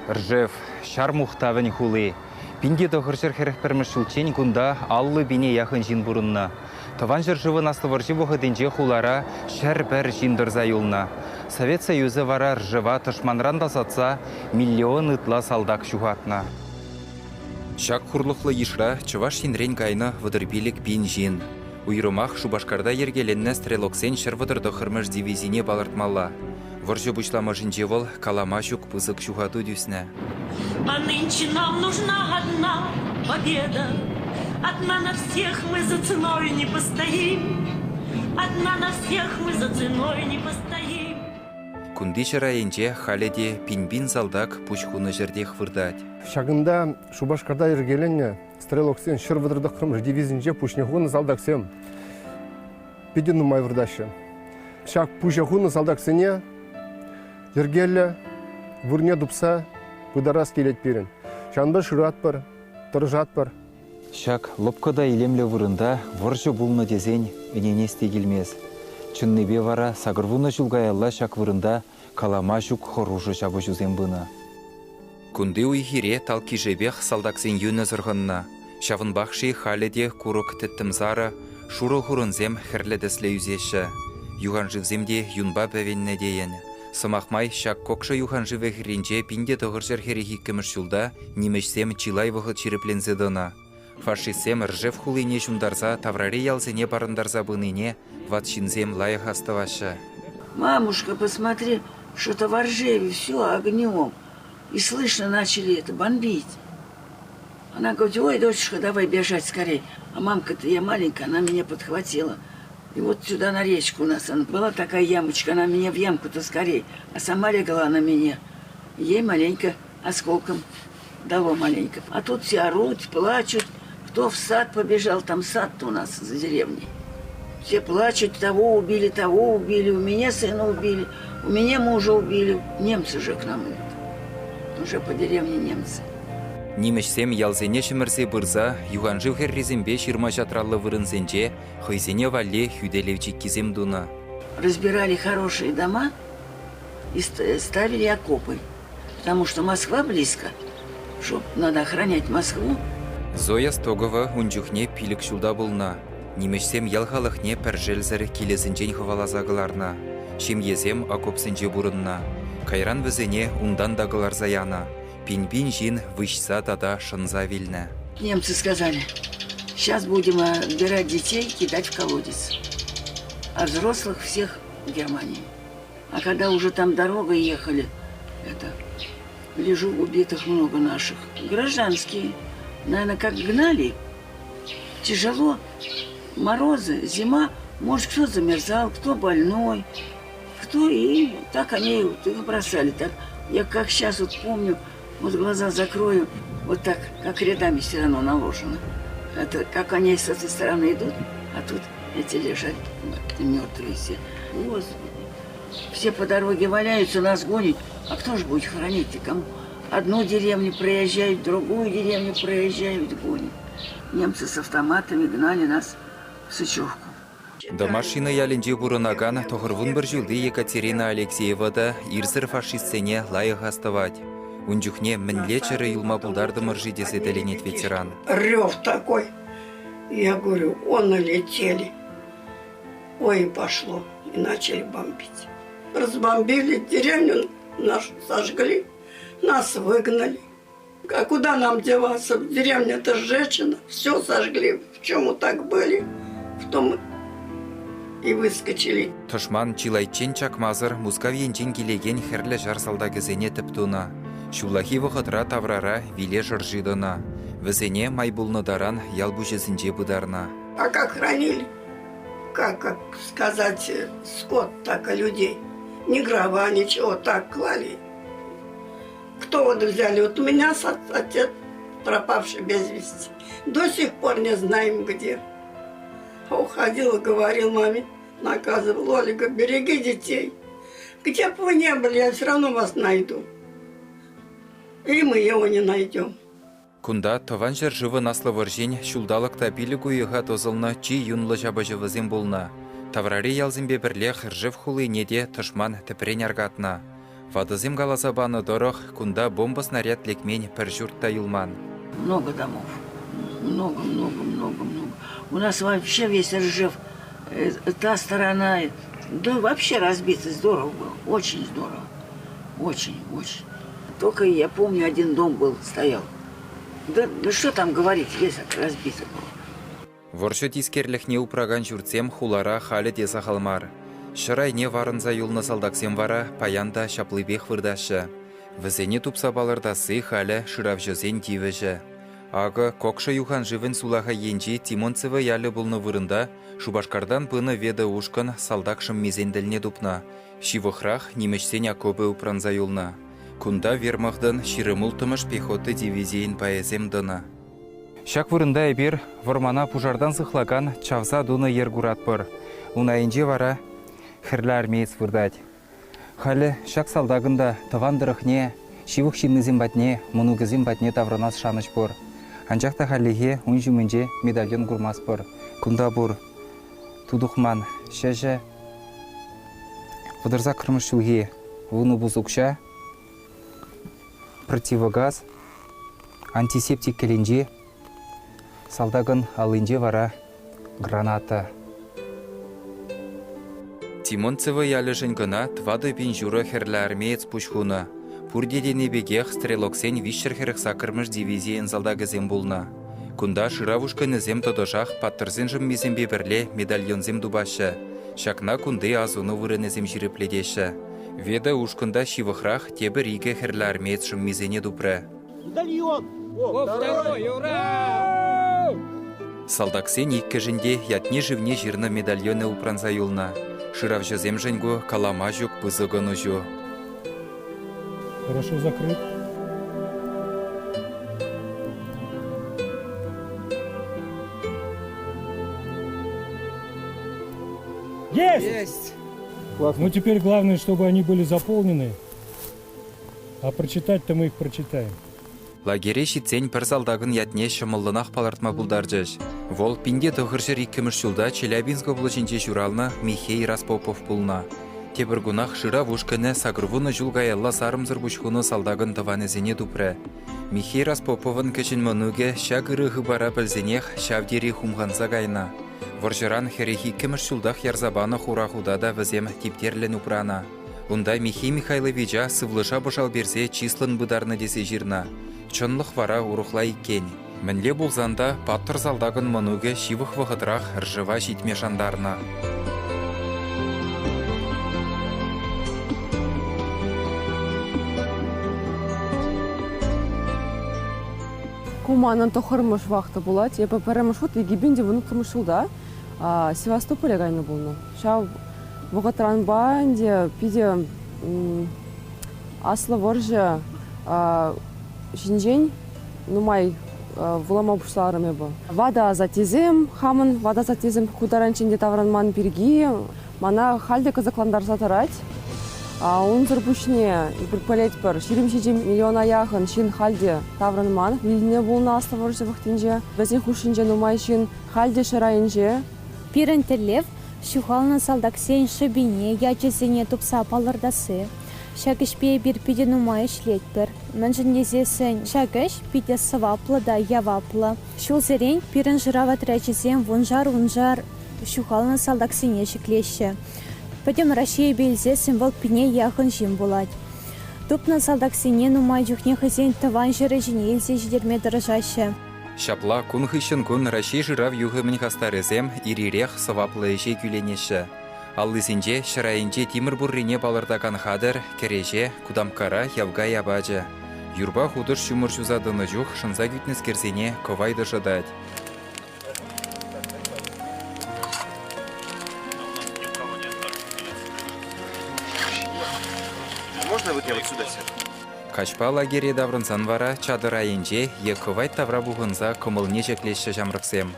Ржев, шар мухтавын хулы. Пинде дохыршыр херехпермеш шулчен кунда аллы бине яхын жин бурынна. Таван жыржывы наслываржы вғыдынже хулара шар бәр жиндырза юлна. Совет Союзы вара ржыва тышманранда сатса миллион ытла салдак шухатна. Шак хурлықлы ешра чываш енрен кайны вадырбилік бин жин. Уйрымах Шубашкарда ергеленне стрелоксен шырвыдырды хырмыш дивизине балартмалла. Воржы бучлама жинжевыл каламашук пызык шухату дюсне. А нынче нам нужна одна победа. Одна на всех мы за ценой не постоим. Одна на всех мы за ценой не постоим. Кундишера енче халеде пинбин салдак пучхуны жердех вырдать. Шагында Шубашкарда ергеленне стрелоксен шырвыдырды хырмыш дивизинже пушнехуны салдаксем. Пидину май вырдашы. Шак пушнехуны салдаксене ергелі вырне дупса пыдарас келет берін. Шанба шырат бар, тұржат бар. Шак лопкада илемле вырында воржы булны дезен үненесте келмес. Чыннебе вара сагырвуны жылғаялла шак вырында каламашук хоружы шабы жүзен бұны. Күнді уйхире талки жебех салдаксен юны зырғынна. Шавынбақши халеде курок тіттімзары шуры хурынзем хірледісле үзеші. Юған живземде юнба бәвенне дейін. Сымақмай шак кокшы юхан живе хиринче пинде тұғыршыр херехи кіміш жылда немешсем чилай вғы чиріплензе дына. Фашистсем ржев хулине жундарза таврари ялзене барындарза быныне ватшинзем лайық аставашы. Мамушка, посмотри, что-то во Ржеве все огнем. И слышно начали это бомбить. Она говорит: ой, дочечка, давай бежать скорей. А мамка-то я маленькая, она меня подхватила. И вот сюда на речку у нас она была такая ямочка, она меня в ямку-то скорей. А сама легла на меня. Ей маленько осколком дало маленько. А тут все орут, плачут. Кто в сад побежал, там сад-то у нас за деревней. Все плачут, того убили, у меня сына убили, у меня мужа убили. Немцы же к нам идут. Уже по деревне немцы. Немешсем ялзене шымырсе бұрза, юғанжы херризембе ширма жатраллы вырынзенже, хойзене валле хюделевчик кизем дуна. Разбирали хорошие дома и ставили окопы. Потому что Москва близко, что надо охранять Москву. Зоя Стогова унчухне пилік шулда бұлна. Немешсем ялхалықне пәржелзір келезінжен хывалазағыларна. Шемезем окопсенже бұрынна. Кайран візене ундан дағылар заяна. Пин-пин жин вышса тада шынза вильна. Немцы сказали: сейчас будем отбирать детей, кидать в колодец. А взрослых всех в Германии. А когда уже там дорогой ехали, лежу, убитых много наших. Гражданские. Наверное, как гнали. Тяжело. Морозы, зима. Может, кто замерзал, кто больной. Кто и так они их бросали. Так, я как сейчас вот помню, вот глаза закрою, вот так, как рядами все равно наложено. Это как они с этой стороны идут, а тут эти лежат мертвые все. Господи. Все по дороге валяются, нас гонят. А кто же будет хранить-то кому? Одну деревню проезжают, другую деревню проезжают, гонят. Немцы с автоматами гнали нас в Сычевку. До машины ялінже бұрынаган тоғырвын бір жылды Екатерина Алексеева да ирзір фашистсене лайық аставать. Унчухне мінлечері юлма бұлдарды мұржи десетеленет ветеран. Рев такой. Я говорю, он налетели. Ой, и пошло. И начали бомбить. Разбомбили деревню нашу, сожгли. Нас выгнали. А куда нам деваться? В деревне-то сжечено. Все сожгли. В чем мы так были, в том и выскочили. Тышман чилайчен чакмазыр мускавьенчен келеген херлі жарсалда гізене тіптуна. Шулахи вғытра таврара виле жыржидына. Візене майбулныдаран ялбу жезінже бұдарна. А как хранили? Как сказать, скот, так и людей. Ни гроба, ничего, так клали. Кто вот взяли? Вот у меня отец, пропавший без вести. До сих пор не знаем где. Уходил и говорил маме, наказывал: Ольга, береги детей. Где бы вы ни были, я все равно вас найду. И мы его не найдем. Кунда тован жыржывы наслы варжен шулдалықта билігу иға тозылны чи юнлы жабыжывызен болна. Таврари ялзымбе бірле хыржыв хулы неде тышман тіпірен аргатна. Ватызем галаса баны дорох, кунда бомба снаряд лекмень пір журтта юлман. Много домов. Много. У нас вообще весь Ржев, та сторона, да вообще разбито здорово было. Очень здорово. Очень. Только я помню, один дом был, стоял. Да что там говорить, весь разбито был. Воршо тискерліхне упраган жүртсем хулара халі дesa халмар. Шырайне варынза юлны салдаксем вара, паянда шаплыбех вырдашы. Візене тупса балырдасы халі шырав жөзен тивіжі. Ағы кокша юхан живен сулаха енжи Тимонцева ялы бұлны вырында, Шубашкардан пыны веда ушкан салдакшым мезенделне дупна. Шивохрах немешсен якобы упранза юлна. Кунда вермахдан ширымултымыш пехоты дивизиин паэзем дына. Шак вырында эбир вормана пужардан сыхлаган чавза дуны ергуратпыр. Унайынже вара хірлі армеец вырдать. Халі шак салдагында тавандырықне, шивық шимнызем батне, мұнугызем батне тавранас шаныш бұр. Анжақта халиге он жүмінже медальон гурмас бұр. Кунда бұр тудухман шәжі выдырза кырмыш жылге вуны бұзукша, противогаз, антисептик келенже, салдагын алынже вара граната. Тимонцева ялышын гына твады бин журы херлі армеец пушхуна. Пурдедені бегех стрелоксен вишер херіх сакырмыш дивизиен залдагызем булна. Кунда шыравушканы зем тодошах паттырзен жыммезем бебірле медальонзем дубашы. Шакна кунды азуны вырынезем жиріпледеші. Веда ушкында шивықрақ тебір иге херлі армеец жыммезене дупры. Медальон! Второй, ура! Салдаксен иккі жінде ятне живне жирны медальоны упранза юлна. Шырав жызем жынгу калама жүк бызығын ұжу. Хорошо закрыт. Есть! Ну теперь главное, чтобы они были заполнены. А прочитать-то мы их прочитаем. Лагере шитсен пір салдагын ятне шымыллынақ палартма бұлдаржыш. Вол пинде тұғыршыр иккіміш жылда Челябинск облачынче журална Михей Распопов пулна. Тебір гунах шыра вушкыны сагырвуны жылғаялла сарымзыр бұшқыны салдагын тыванезене дупры. Михей Распоповын кішін mëнуге шагыры ғыбара білзенех шавдері хумғанса гайна. Варжыран херехи кіміш жылдақ ярзабаны хурахудада візем тептерлен упрана. Унда Михей Михайловича сывлыша бошал берсе числын бұдарны десе жирна. Чонлық вара урухла иккен. Мінле болзанда паттыр салдагын mëнуге шивық вғыдырақ ржыва житме жандарна. Куманан тохырмыш вақты болады. Епі пәріміш от егебенде вұны тұрмышылда Севастополя ғайны болны. Шау бұғытыран бәнде пиде аслы варжы жинжен нумай вылама бұшларым ебі. Вада затезем, хамын вада затезем кударанченде тавранман бірге, мана халде казакландар затарать. Унзыр бүшіне бірпілет бір 27 миллиона яғын шын халде тавранман, виліне болна аслы варжы вақтенже, бәзен хушынже нумай шын халде шырайынже. Пирен терлев, шухална салдаксен шыбине, ячесене тупса палырдасы. Шагышпе bir пиде нумай шлетпір. Мәнжін дезесін шагыш пиде сываплы да яваплы. Шул зерен пирен жырават рәчесен вунжар шухална салдаксене шеклеші. Пәдем Россия белзе символ пине яғын жем болады. Тупна салдаксене нумай жүхне хызен таван жыры жіне елзе жидерме дырыжашы. Шапла кун хыщын кун Россия жырав юғымын хастарызем ирирех сываплы еже күленеші. Аллысынже шырайынже Тимір буррине балырдаган хадыр, кереже, кудамкара явга ябажы. Юрба худыш шумыр жузадыны жух шынза күтніз керсене ковайды жадать. Можно вот я вот сюда сяду? Качпа лагере даврынсан вара чадырайынже ековай тавра буғынза комылне жеклеші жамрықсем.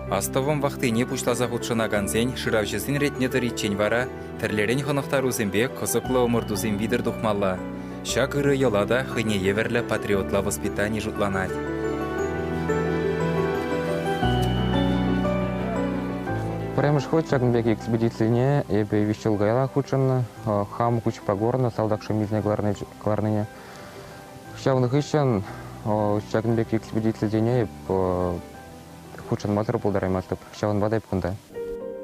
Астовым вақтыне пушлаза худшынаганзен шыравжызын ретне дыритчен вара, тірлерен хонықтар узембе кызықлы омырдузен видір дұқмалла. Шак ыры йолада хыне еверлі патриотла воспитание жутланать. Премыш хоть шагнбек экспедицине, эбе вещел гайла худшен, хам куч погорно, салдак шамизне гларныне. Шагнх ищен, шагнбек экспедицине, худшен матер полдарай мастып, шагн бадай пкунда.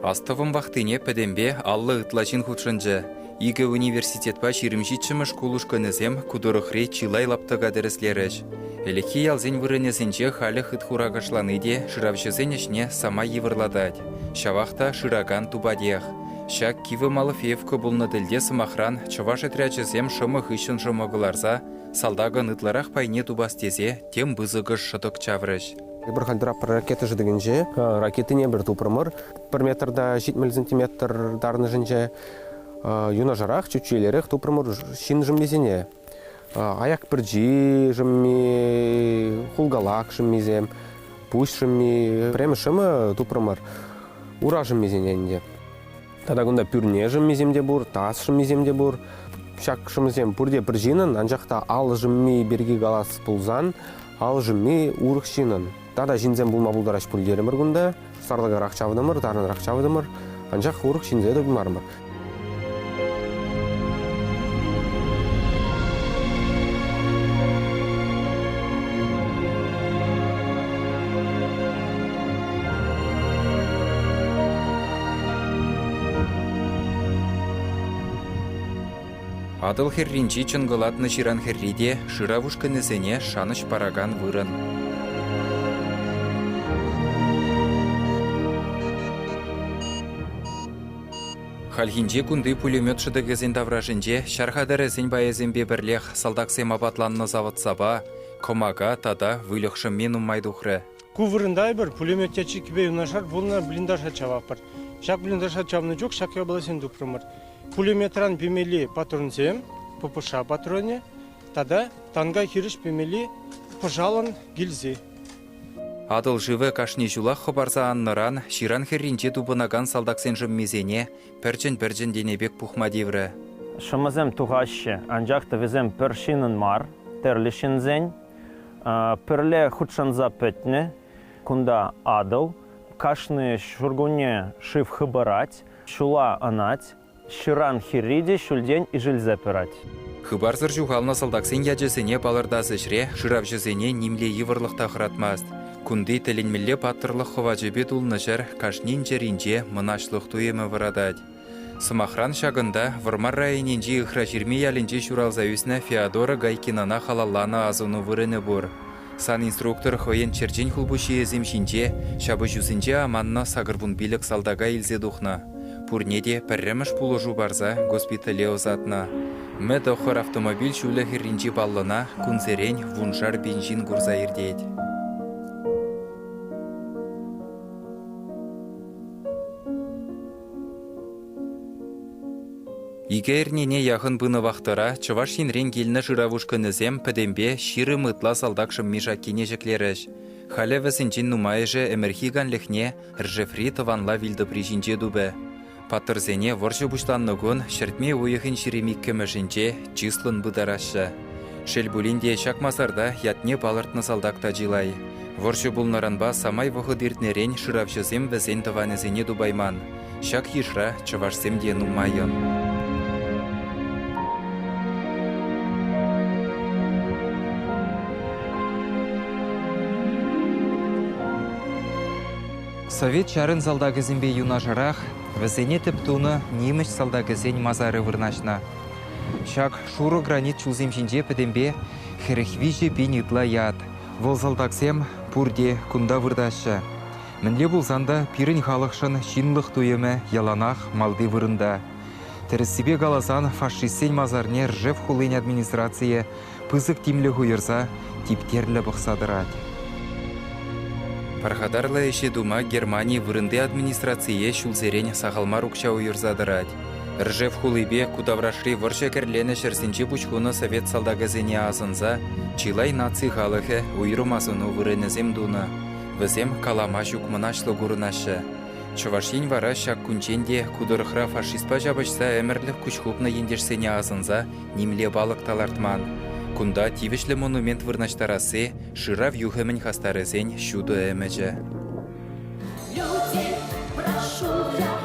Астывым вақтыне пәдембе аллы ытлачин худшынжы. Игі университетпа шерімшітшімі школушканызем кудырықре чилай лаптыға дәріслеріш. Элеке ялзен вырынезінче халі хыт хурағашланыде шыравшызен ішне сама евырладать. Шавақта шыраган тубадех. Шак кивы малыфеевкі бұлны ділде сымахран чываш этрячызем шымы хыщын шымығыларза салдағын ытларақ пайне тубастезе тем бызығыш шытық чаврыш. Бір халдырап ракеты жыдығынже, ракеты не бір тупырмыр, 1 метрда 70 сантиметр дарны жынже, юна жарақ чүчелерек тупырмыр шин жыммезене. Аяк біржи жымме, хулгалак жыммезем, пуш жымме, премі шымы тупырмыр ура жыммезене. Тада күнда пүрне жыммеземде бұр, тас жыммеземде бұр, шак жыммезем бұрде біржинын, анжақта ал жымме берге галас пулзан, ал жымме урық шинын. Тада жинзем булма булдараш пулдерімір күнда, сарлыға рақчавдымыр, тарын рақчавдымыр, анжақ урық шинзеді бұлмармыр. Адыл херринчи чынгылатны ширан херриде шыравушканызене шаныш параган вырын. Хальхинче кунды пулемет шыдыгызен давражынче шархадарызен баязембе бірлех салдаксем апатланны заводсаба, комага тада вылықшым менум майдухры. Кувырындай бір пулеметте чекібе унашар, бұлна блиндаша чавапыр. Шак блиндаша чавны жоқ, шак ябыласен дупрымыр. Пулеметран пемели патронзем, ППШ патроне, тада танга хириш пемели пожалан гильзе. Адыл живы кашни жулах хабарса анныран, ширан херринче тубынаган салдаксен жыммезене, пәрчін денебек пухмадивры. Шымызем туғашы, анжақты візем піршинын мар, терлішінзен, пірле худшанза пөтні, кунда адыл, кашны шургуне шив хыбарать, шула анать, ширан хирриде шульден и жильзе пырать. Хыбарзыр жуғална салдаксен яджесене балырдазышре, шыравжызене нимле евырлықта хыратмаст. Кунды тәленмелле паттырлық ховажыбе тулнышыр кашнин жеринче мынашлық туемі вырадать. Сымахран шагында Вармар районенче ыхра жирме ялінче шуралзаюсна Феодора Гайкинана халаллана азуну вырыны бұр. Сан инструктор хоен черчен хулбуши ezimшинче, шабы жүзінче аманна сагырбун билік салдага илзе духна. Пурнеде пәрреміш пулыжу барза госпитале озатна. Мэд охыр автомобиль шулы хирринче баллына кунзерен вуншар бенжин гурза ирдеть. Игернене яғын бұны вақтыра, чываш енрен келіні жыравушканызем пәдембе ширы мытла салдақшым мишаккене жеклеріш. Халі вәсінчен нумайыжы әмірхиган ліхне ржефри тыванла вилді прижінче дубы. Паттырзене воршы бұштаннығын шертме ойығын ширемик кемішінче числын бұдарашы. Шел бұлінде шакмасарда ятне балыртны салдақта жилай. Воршы бұлнаранба самай вұғы дертнерен шыравшызем вәзен тыванызене дубайман. Шак ешра чывашсемде нумайын. Совет чарын салдагызембе юна жарах, вәзене тіптуны неміш салдагызен мазары вырнашна. Шак шуры гранит чулземшінже пәдембе херехвиже бенитла яд. Вол салдагзем пурде кунда вырдашы. Мінле бұлзанда пирін халықшын шинлық туемі яланах малды вырында. Тәрісібе галасан фашистсен мазарне ржев хулын администрация пызык тимлі хуйырса типтерлі бұқсадырад. Пархадарлы еші дума Германия вырынды администрация шулзерен сағалмар ұқша уйырзадырад. Ржев хулыбе кудаврашри варша керлені шерсінче бұчхуны совет салдагазене азынза, чилай наци халықы уйрымазыны вырынызем дуна. Візем калама жүк мұнашлы ғұрынашы. Чувашин вара шак кунченде кудырхра фашистпа жабышса әмірлік күч хупна ендерсене азынза нимле балык талартман. Кунда тивишлі монумент вырнаштарасы шырав юхемін хастарызен шуду әмәжі. Людей прошу я